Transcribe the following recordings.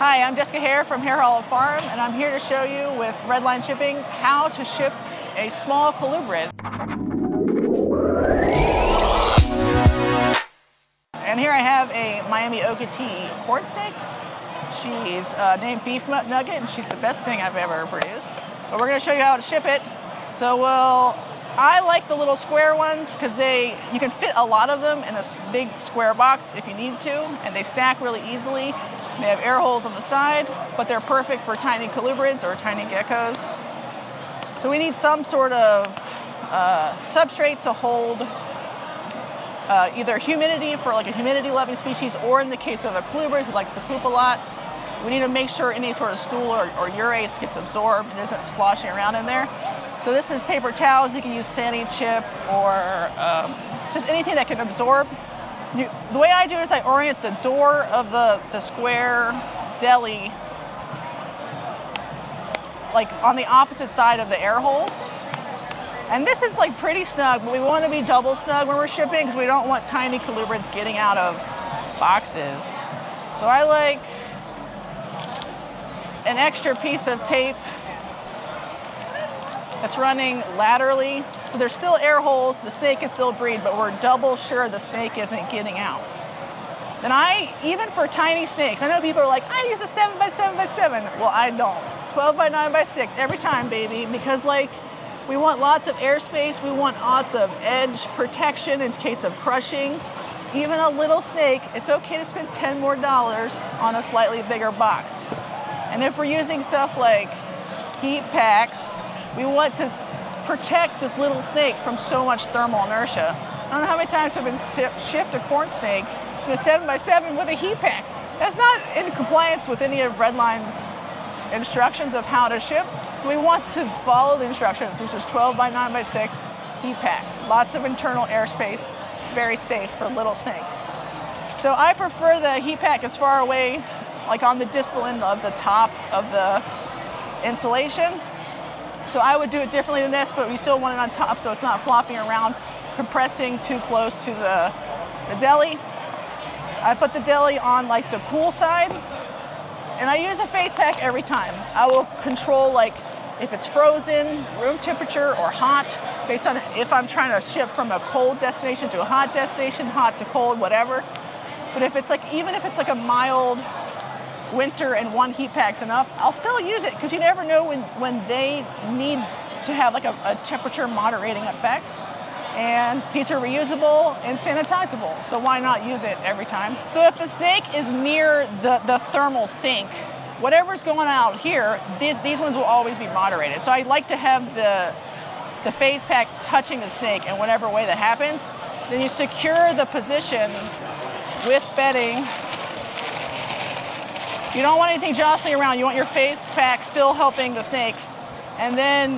Hi, I'm Jessica Hare from Hare Hollow Farm, and I'm here to show you with Redline Shipping how to ship a small colubrid. And here I have a Miami Okatee corn snake. She's named Beef Nugget, and she's the best thing I've ever produced. But we're going to show you how to ship it. So I like the little square ones because you can fit a lot of them in a big square box if you need to, and they stack really easily. They have air holes on the side, but they're perfect for tiny colubrids or tiny geckos. So we need some sort of substrate to hold either humidity for like a humidity-loving species, or in the case of a colubrid who likes to poop a lot, we need to make sure any sort of stool or urates gets absorbed and isn't sloshing around in there. So this is paper towels. You can use sani chip or just anything that can absorb. The way I do it is I orient the door of the square deli like on the opposite side of the air holes. And this is like pretty snug, but we want to be double snug when we're shipping because we don't want tiny colubrids getting out of boxes. So I like an extra piece of tape that's running laterally. So there's still air holes, the snake can still breathe, but we're double sure the snake isn't getting out. Then even for tiny snakes, I know people are like, I use a 7x7x7. Well, I don't. 12x9x6 every time, baby, because we want lots of airspace, we want lots of edge protection in case of crushing. Even a little snake, it's okay to spend $10 more on a slightly bigger box. And if we're using stuff like heat packs, we want to protect this little snake from so much thermal inertia. I don't know how many times I've been shipped a corn snake in a 7x7 with a heat pack. That's not in compliance with any of Redline's instructions of how to ship. So we want to follow the instructions, which is 12x9x6 heat pack. Lots of internal airspace, very safe for a little snake. So I prefer the heat pack as far away, like on the distal end of the top of the insulation. So I would do it differently than this, but we still want it on top so it's not flopping around, compressing too close to the deli. I put the deli on like the cool side, and I use a face pack every time. I will control if it's frozen, room temperature, or hot, based on if I'm trying to ship from a cold destination to a hot destination, hot to cold, whatever. But if it's even if it's a mild winter and one heat pack's enough, I'll still use it because you never know when they need to have a temperature moderating effect. And these are reusable and sanitizable, so why not use it every time? So if the snake is near the thermal sink, whatever's going out here, these ones will always be moderated. So I like to have the phase pack touching the snake in whatever way that happens. Then you secure the position with bedding. You don't want anything jostling around. You want your face pack still helping the snake. And then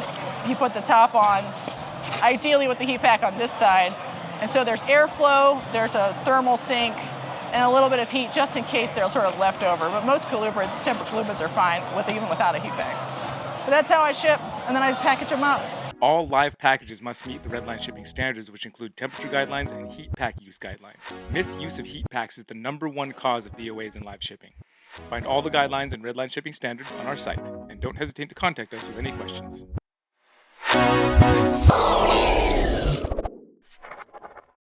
you put the top on, ideally with the heat pack on this side. And so there's airflow, there's a thermal sink, and a little bit of heat just in case they're sort of left over. But most colubrids, tempered colubrids, are fine even without a heat pack. But that's how I ship, and then I package them up. All live packages must meet the Redline shipping standards, which include temperature guidelines and heat pack use guidelines. Misuse of heat packs is the #1 cause of DOAs in live shipping. Find all the guidelines and Redline shipping standards on our site, and don't hesitate to contact us with any questions.